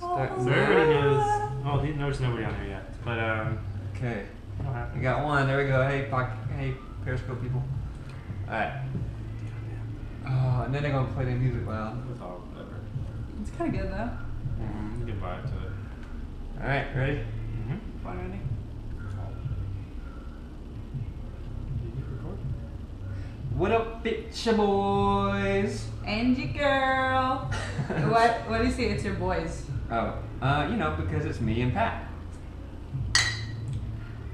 So everybody knows. Oh, there's nobody on there yet. But Okay. What happened? We got one. There we go. Hey, Periscope people. All right. Oh, and then they're gonna play their music loud. It's all whatever. It's kind of good though. Good vibe to it. All right, ready? Fine, ready? Did you record? What up, bitch boys? Angie girl. What do you say? It's your boys. Oh, because it's me and Pat.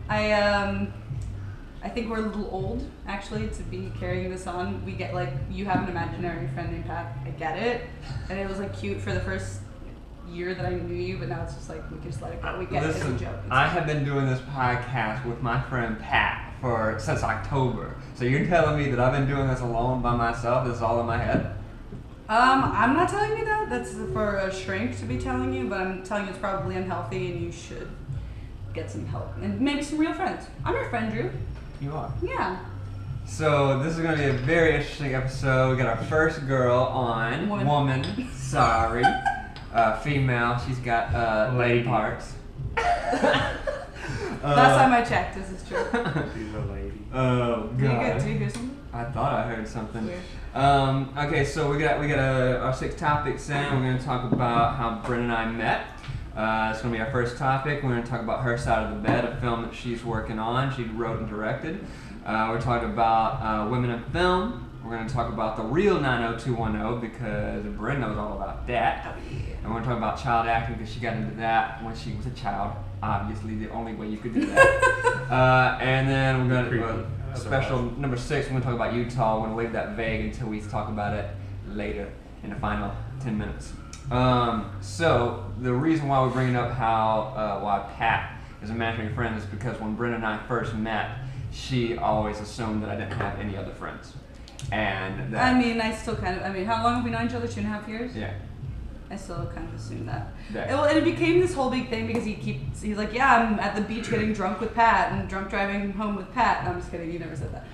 I think we're a little old, actually, to be carrying this on. We get, you have an imaginary friend named Pat. I get it. And it was, cute for the first year that I knew you, but now it's just, we can just let it go. We get it as a joke. I have been doing this podcast with my friend Pat since October. So you're telling me that I've been doing this alone by myself? This is all in my head? I'm not telling you that. That's for a shrink to be telling you, but I'm telling you it's probably unhealthy and you should get some help. And maybe some real friends. I'm your friend, Drew. You are. Yeah. So this is going to be a very interesting episode. We got our first girl on. Woman. Sorry. Female. She's got lady parts. Last time I checked, this is true. She's a lady. Oh, God. Do you hear something? I thought I heard something. Weird. Okay, so we got our 6 topics in. We're going to talk about how Bryn and I met. It's going to be our first topic. We're going to talk about Her Side of the Bed, a film that she's working on. She wrote and directed. We're talking about women in film. We're going to talk about the real 90210 because Bryn knows all about that. Oh, yeah. And we're going to talk about child acting because she got into that when she was a child. Obviously, the only way you could do that. And then we're going to special number 6. We're going to talk about Utah. We're going to leave that vague until we talk about it later in the final 10 minutes. So the reason why we're bringing up why Pat is a imaginary friend is because when Bryn and I first met, she always assumed that I didn't have any other friends. And that, I still kind of, how long have we known each other? 2.5 years? Yeah. I still kind of assumed that. Yeah. And it became this whole big thing because he's like, yeah, I'm at the beach getting drunk with Pat and drunk driving home with Pat. No, I'm just kidding. You never said that.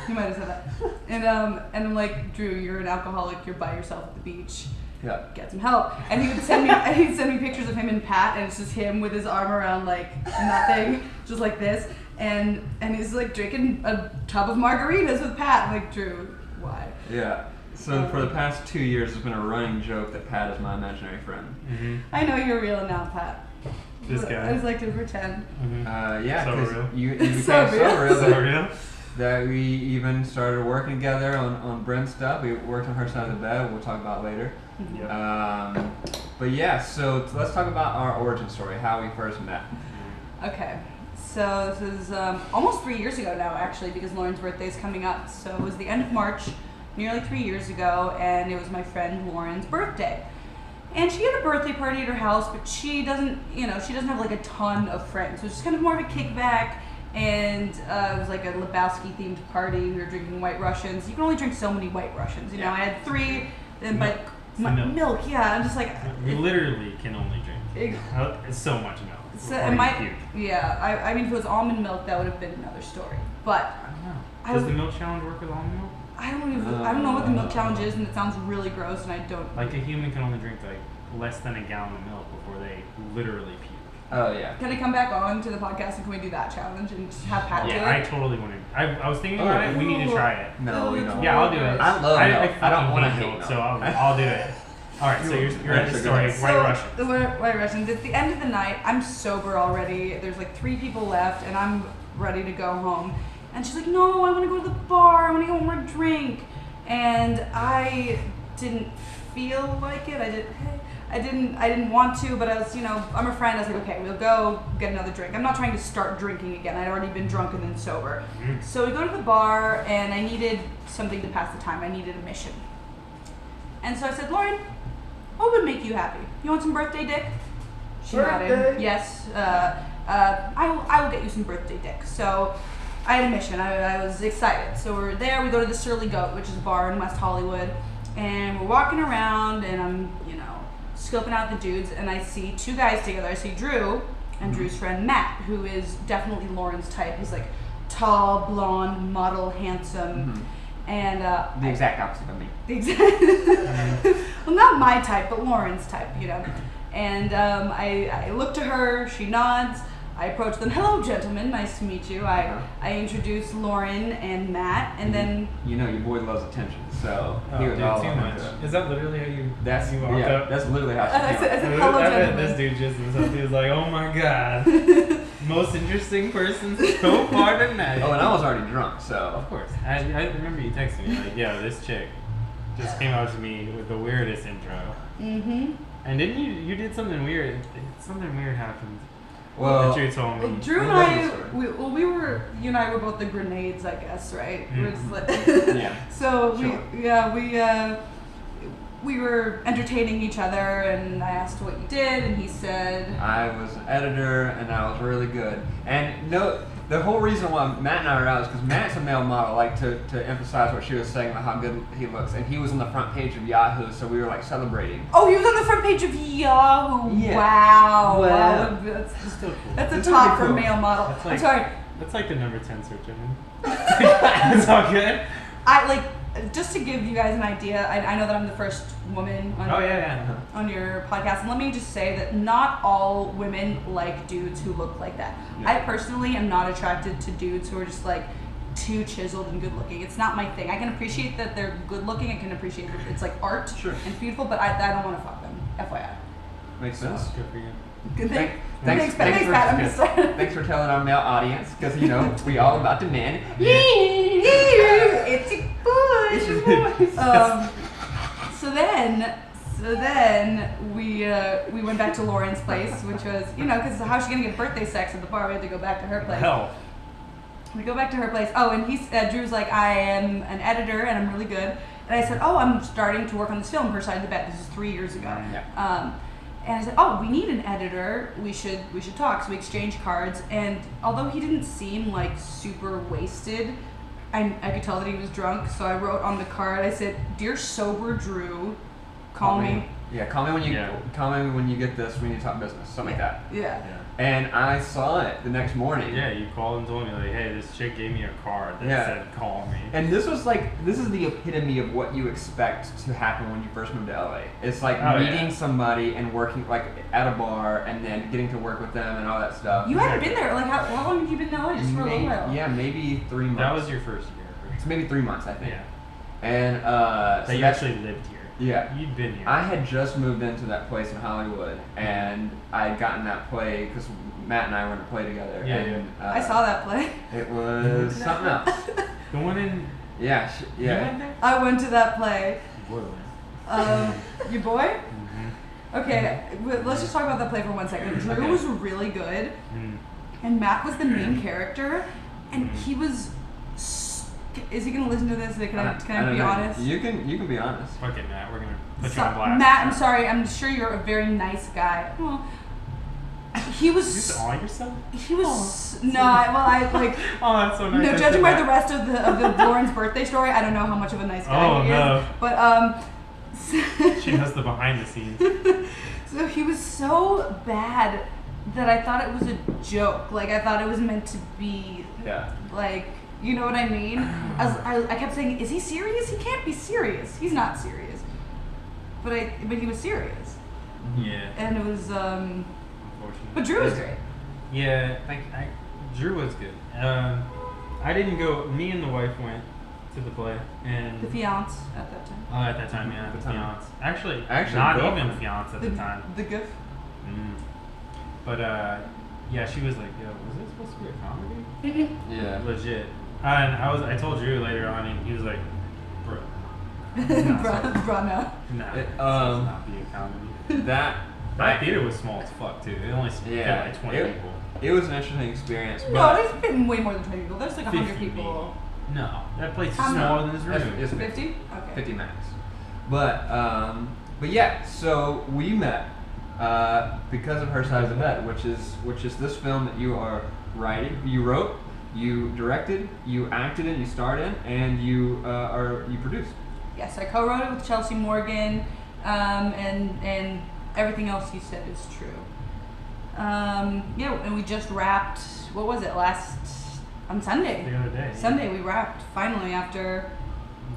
You might have said that. And I'm like, Drew, you're an alcoholic. You're by yourself at the beach. Yeah. Get some help. And he'd send me pictures of him and Pat, and it's just him with his arm around nothing, just like this, and he's drinking a tub of margaritas with Pat. I'm like, Drew, why? Yeah. So for the past 2 years, it's been a running joke that Pat is my imaginary friend. Mm-hmm. I know you're real now, Pat. This guy. I just like to pretend. Mm-hmm. Yeah, So because real. you became So real. So real. that we even started working together on Bryn's stuff. We worked on Her Side of the Bed. We'll talk about later. Yep. But yeah, so let's talk about our origin story, how we first met. Okay, so this is almost 3 years ago now, actually, because Lauren's birthday is coming up. So it was the end of March, nearly 3 years ago, and it was my friend Lauren's birthday. And she had a birthday party at her house, but she doesn't have a ton of friends. So it's just kind of more of a kickback, and it was a Lebowski themed party. We were drinking White Russians. You can only drink so many White Russians, you know. I had 3, and Milk. milk. Yeah, I'm just We literally can only drink. It's so much milk. So if it was almond milk, that would have been another story. But I don't know. Does the milk challenge work with almond milk? I don't know what the milk challenge is, and it sounds really gross, and I don't. A human can only drink less than a gallon of milk before they literally puke. Oh yeah. Can I come back on to the podcast and can we do that challenge and just have Pat do it? Yeah, I totally want to. I was thinking about it. We need to try it. No, we don't. Yeah, I'll do it. I love milk. I don't want to hate hate milk, so I'll do it. All right, so you're at the story. White Russians. The White Russians. At the end of the night, I'm sober already. There's 3 people left, and I'm ready to go home. And she's like, "No, I want to go to the bar. I want to get one more drink." And I didn't feel like it. I didn't want to, but I was, I'm a friend. I was like, okay, we'll go get another drink. I'm not trying to start drinking again. I'd already been drunk and then sober. Mm-hmm. So we go to the bar, and I needed something to pass the time. I needed a mission. And so I said, Lauren, what would make you happy? You want some birthday dick? She nodded. Yes. I will get you some birthday dick. So I had a mission. I was excited. So we're there. We go to the Surly Goat, which is a bar in West Hollywood. And we're walking around, and I'm, scoping out the dudes, and I see 2 guys together. I see Drew and Drew's friend Matt, who is definitely Lauren's type. He's tall, blonde, model, handsome, and the exact opposite of me. The exact. well, not my type, but Lauren's type, you know. And I look to her, she nods. I approach them. Hello, gentlemen. Nice to meet you. I introduce Lauren and Matt, and then you know your boy loves attention, so he was dude, all too over much. it. Is that literally how you? That's you walked up? That's literally how she I said, feels. hello, I bet gentlemen. this dude just himself. He was like, "Oh my god, most interesting person so far tonight." Oh, and I was already drunk, so Of course. I remember you texting me like, "Yeah, this chick just came out to me with the weirdest intro." Mm-hmm. And didn't you did something weird? Something weird happened. well. That you told me. Well, Drew and Well, that's I, the story. you and I were both the grenades, I guess, right? We were just like, Yeah. So Sure. we were entertaining each other, and I asked what you did, and he said, I was an editor, and I was really good. And no, the whole reason why Matt and I are out is because Matt's a male model, like to emphasize what she was saying about how good he looks. And he was on the front page of Yahoo, so we were like celebrating. "Oh, he was on the front page of Yahoo! Yeah. Wow, Well, wow, that's It's still cool. a It's top pretty for cool. male model." That's I'm like- sorry. That's like the number 10 search engine. It's all good. I like just to give you guys an idea. I know that I'm the first woman on, Oh yeah. on your podcast, and let me just say that not all women like dudes who look like that. Yeah. I personally am not attracted to dudes who are just like too chiseled and good looking. It's not my thing. I can appreciate that they're good looking. I can appreciate that it's like art Sure. and beautiful, but I don't want to fuck them. FYI. Makes sense. Good for you. Good Thank- thing. thanks- Pat. thanks Thanks, for- Pat. I'm just Thanks for telling our male audience, because you know we all about the men. It's a boy. So then we went back to Lauren's place, which was, you know, because how's she gonna get birthday sex at the bar? We had to go back to her place. Hell. We go back to her place. Oh, and Drew's like, I am an editor and I'm really good. And I said, oh, I'm starting to work on this film, Her Side of the Bed. This is 3 years ago. Yeah. And I said, oh, we need an editor. We should talk. So we exchanged cards. And although he didn't seem like super wasted, I could tell that he was drunk. So I wrote on the card, I said, dear sober Drew, call me. Yeah, call me when you Yeah. call me when you get this. We need to talk business, something like that. Yeah. And I saw it the next morning. Yeah, you called and told me like, hey, this chick gave me a card that Yeah. said call me. And this is the epitome of what you expect to happen when you first move to LA. It's like Oh, meeting yeah. somebody and working like at a bar and then getting to work with them and all that stuff. You haven't been there. Like, how long have you been in LA? Just for a little while. Yeah, maybe 3 months. That was your first year. It's maybe 3 months, I think. Yeah. And That so you that's- actually lived here. Yeah. You'd been here. I had just moved into that place in Hollywood, and I had gotten that play because Matt and I were in a play together. Yeah, and, I saw that play. It was something else. The one in. Yeah, You yeah. went there? I went to that play. Boy. Your boy? Mm-hmm. Okay, let's just talk about that play for 1 second. Drew Okay. was really good, Mm. and Matt was the main character, and he was. Is he gonna listen to this? Can I don't be know. honest? You can be honest. Fuck it, Matt. We're gonna put So- you on blast. Matt, I'm sorry. I'm sure you're a very nice guy. Well, he You was. just awe yourself? He was. No, I like. Oh, that's so nice. No, I judging said by that. the rest of the Lauren's birthday story, I don't know how much of a nice guy Oh, he no. is. But She knows the behind the scenes. So he was so bad that I thought it was a joke. Like, I thought it was meant to be, Yeah. like, you know what I mean? I kept saying, is he serious? He can't be serious. He's not serious. But he was serious. Yeah. And it was, Unfortunately. but Drew was great. Yeah, Drew was good. I didn't go. Me and the wife went to the play, and The fiance at that time. at that time, yeah, At the the time. fiance. Actually, Actually, not girlfriend. even fiance at the time. The goof. Mm. But yeah, she was like, "Yo, was this supposed to be a comedy?" Yeah. Legit. And I told Drew later on, and he was like, "Bro, Bro, no. nah, It, this does not be a comedy." That That theater was small as fuck too. It only fit Yeah, like 20 it- people. it was an interesting experience. No, But there's been way more than 20 people. There's like 100 50 people. No, that place is How many? smaller than this room. it's 50? Okay. 50 max. But yeah, so we met because of Her Side of the Bed, which is this film that you are writing, you wrote, you directed, you acted in, you starred in, and you produced. Yes, I co-wrote it with Chelsea Morgan, and everything else you said is true. Yeah, and we just wrapped. What was it? On Sunday. The other day. Sunday we wrapped finally after.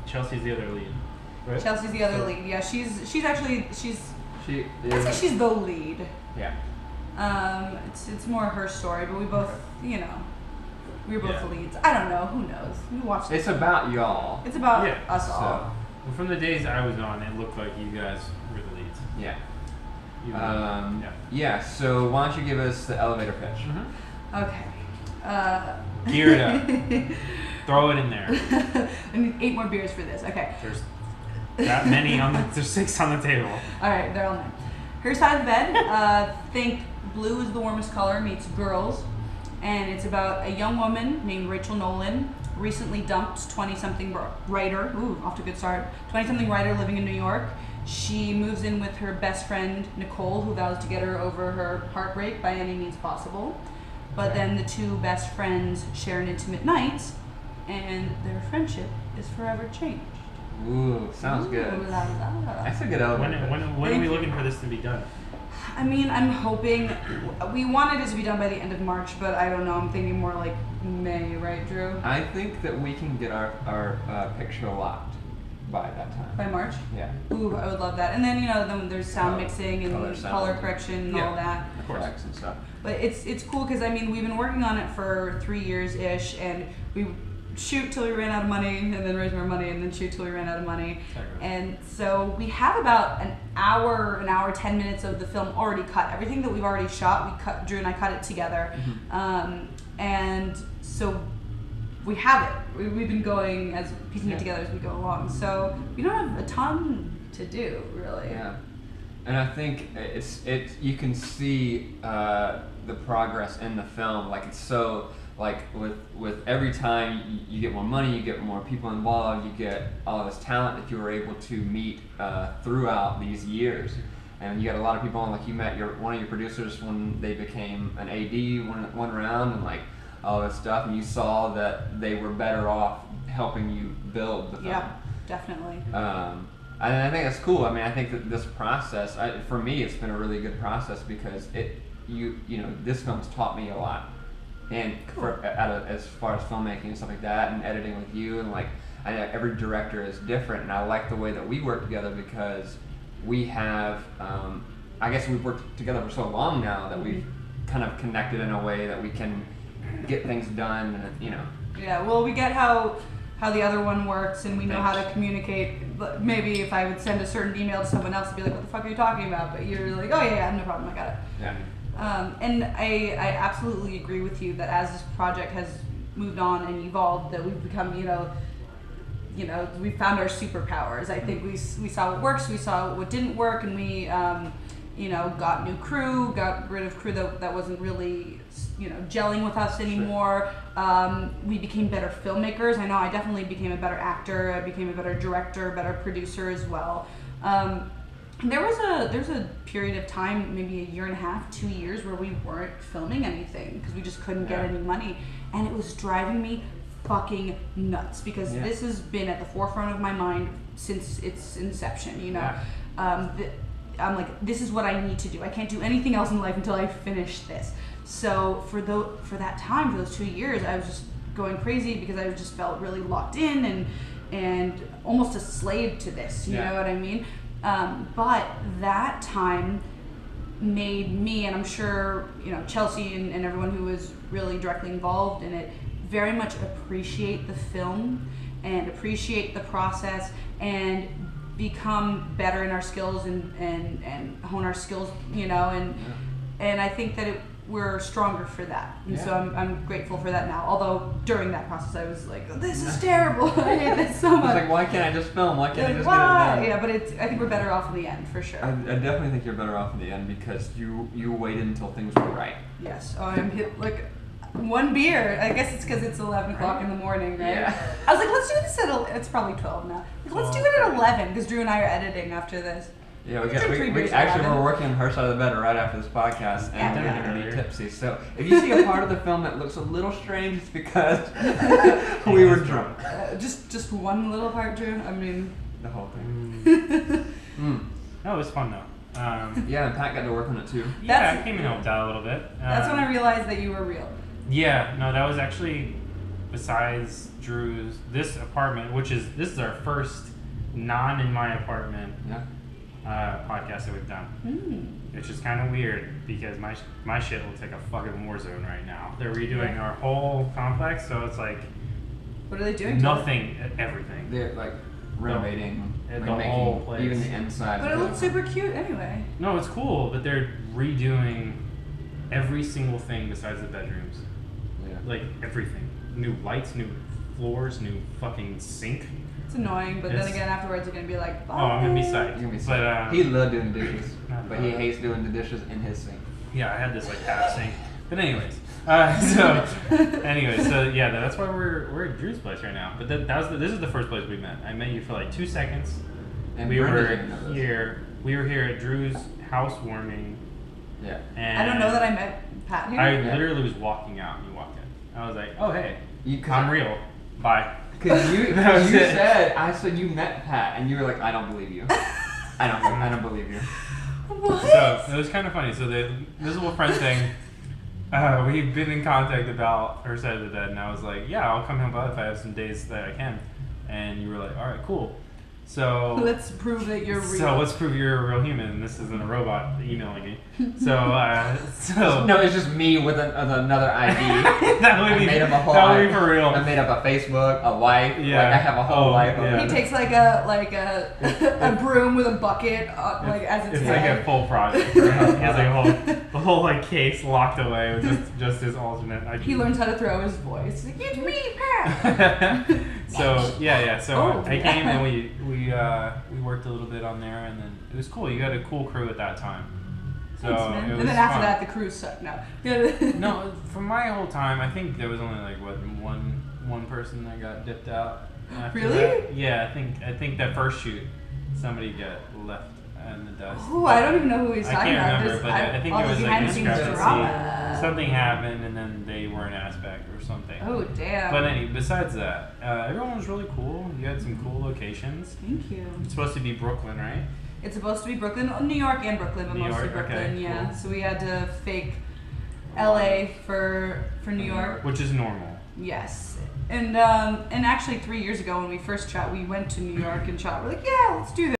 Chelsea's the other lead. Right? Chelsea's the other lead. Yeah, she's actually She I'd say is. she's the lead. Yeah. It's more her story, but we both, we were both Yeah. the leads. I don't know. Who knows? We watched. It's about y'all. It's about Yeah, us all. So, Well, from the days I was on, it looked like you guys were the leads. yeah. Yeah. Yeah. So why don't you give us the elevator pitch? Mm-hmm. Okay. Gear it up. Throw it in there. I need 8 more beers for this. Okay. There's that many there's 6 on the table. All right, they're all mine. Her side of the bed. Think blue is the warmest color meets girls, and it's about a young woman named Rachel Nolan, recently dumped 20-something writer. Ooh, off to a good start. 20-something writer living in New York. She moves in with her best friend Nicole, who vows to get her over her heartbreak by any means possible. But then the two best friends share an intimate night, and their friendship is forever changed. Ooh, sounds good. Ooh la la. That's a good elevator. When are we looking for this to be done? I mean, I'm hoping we wanted it to be done by the end of March, but I don't know. I'm thinking more like May, right, Drew? I think that we can get our picture locked by that time. By March? Yeah. Ooh, I would love that. And then then there's sound mixing and color color sound. correction and Yeah. all that. Of course. And stuff. But it's cool because we've been working on it for 3 years ish, and we shoot till we ran out of money, and then raise more money, and then shoot till we ran out of money. And so we have about an hour, 10 minutes of the film already cut. Everything that we've already shot, Drew and I cut it together. Mm-hmm. And so we have it. We've been going piecing it together as we go along. So we don't have a ton to do, really. Yeah. And I think you can see the progress in the film. Like, it's so, like, with every time you get more money, you get more people involved, you get all this talent that you were able to meet throughout these years. And you got a lot of people on, like, you met one of your producers when they became an AD one round, and like all this stuff, and you saw that they were better off helping you build the film. Yeah, definitely. And I think that's cool. I mean, I think that this process, for me, it's been a really good process because this film's taught me a lot, and Cool. as far as filmmaking and stuff like that, and editing with you, and like, I know every director is different, and I like the way that we work together because we have, I guess we've worked together for so long now that we've kind of connected in a way that we can get things done, and Yeah, well, we get how the other one works, and we know how Thanks. to communicate. But maybe if I would send a certain email to someone else, I'd be like, "What the fuck are you talking about?" But you're like, "Oh yeah, no problem, I got it." Yeah. And I absolutely agree with you that as this project has moved on and evolved, that we've become, we found our superpowers. I think we saw what works, we saw what didn't work, and we, got new crew, got rid of crew that wasn't really, gelling with us anymore. We became better filmmakers. I know I definitely became a better actor. I became a better director, better producer as well. There's a period of time, maybe a year and a half, 2 years, where we weren't filming anything because we just couldn't get any money, and it was driving me fucking nuts because this has been at the forefront of my mind since its inception. I'm like, this is what I need to do. I can't do anything else in life until I finish this. So for that time, for those 2 years, I was just going crazy because I just felt really locked in and almost a slave to this. You know what I mean? But that time made me, and I'm sure Chelsea and everyone who was really directly involved in it, very much appreciate the film and appreciate the process and become better in our skills and hone our skills, and I think that we're stronger for that, and so I'm grateful for that now. Although during that process I was like, this is terrible. I hate this so much. It's like, why can't I just film? Why can't I just why? get it done? Yeah, but I think we're better off in the end for sure. I definitely think you're better off in the end because you waited until things were right. Yes. Oh, I'm hit like one beer. I guess it's because it's 11 o'clock in the morning, right? Yeah. I was like, let's do this it's probably 12 now. Like, let's do it at 11 because Drew and I are editing after this. Yeah, Drink 3 beers at actually 11. we're working on her side of the bed right after this podcast, and Yeah. we're going to be tipsy. So if you see a part of the film that looks a little strange, it's because we were drunk. Just one little part, Drew. I mean, The whole thing. No, it was fun though. Yeah, and Pat got to work on it too. I came and helped out a little bit. that's when I realized that you were real. Yeah, no, that was actually, besides this apartment, this is our first non in my apartment Yeah. podcast that we've done. Which is kind of weird because my shit looks like a fucking war zone right now. They're redoing our whole complex, so it's like What are they doing? nothing, everything. They're like renovating the like whole place. even the inside. But it looks super cute anyway. No, it's cool, but they're redoing every single thing besides the bedrooms. Yeah. Like everything. New lights, new floors, new fucking sink. It's annoying, but then again, afterwards, you're gonna be like, bye. Oh, I'm gonna be psyched. You're gonna be But he loved doing dishes, Not but he bad. hates doing the dishes in his sink. Yeah, I had this like half sink. But anyways, so yeah, that's why we're at Drew's place right now. But this is the first place we met. I met you for like 2 seconds. And We Brenda were didn't know this. here. We were here at Drew's housewarming. Yeah. And I don't know that I met Pat here. I literally was walking out and you walked in. I was like, oh hey, I'm I- real. Bye. Because you That was it. I said you met Pat, and you were like, I don't believe you. I don't believe you. What? So it was kind of funny. So this little friend thing, we've been in contact about her side of the bed, and I was like, yeah, I'll come help out if I have some days that I can. And you were like, all right, cool. So let's prove that you're real. So let's prove you're a real human. And this isn't a robot emailing me. So No, it's just me with another ID. that would I be made up a whole that would be for real. I made up a Facebook, a wife. Yeah. Like I have a whole life. yeah. He takes like a broom with a bucket like as its It's like head. a full project. Right? He has like a whole like case locked away with just his alternate ID. He learns how to throw his voice. Like, it's me, Pat. So yeah. So Oh, I yeah. came and we worked a little bit on there, and then it was cool. You had a cool crew at that time. So Thanks, man. it was And then after fun. that, the cruise sucked. No. No, from my whole time, I think there was only like one person that got dipped out. After Really? that. Yeah, I think that first shoot, somebody got left in the dust. Oh, I don't even know who he's I talking can't about. remember, but I think all it the was like behind the scenes discrepancy. drama. Something happened, and then they weren't asked back or something. Oh, damn. But besides that, everyone was really cool. You had some cool locations. Thank you. It's supposed to be Brooklyn, right? It's supposed to be Brooklyn, New York and Brooklyn, but New mostly York, Brooklyn, okay, yeah. cool. So we had to fake LA for New York. Which is normal. Yes. And actually 3 years ago when we first shot, we went to New York and shot. We're like, yeah, let's do this.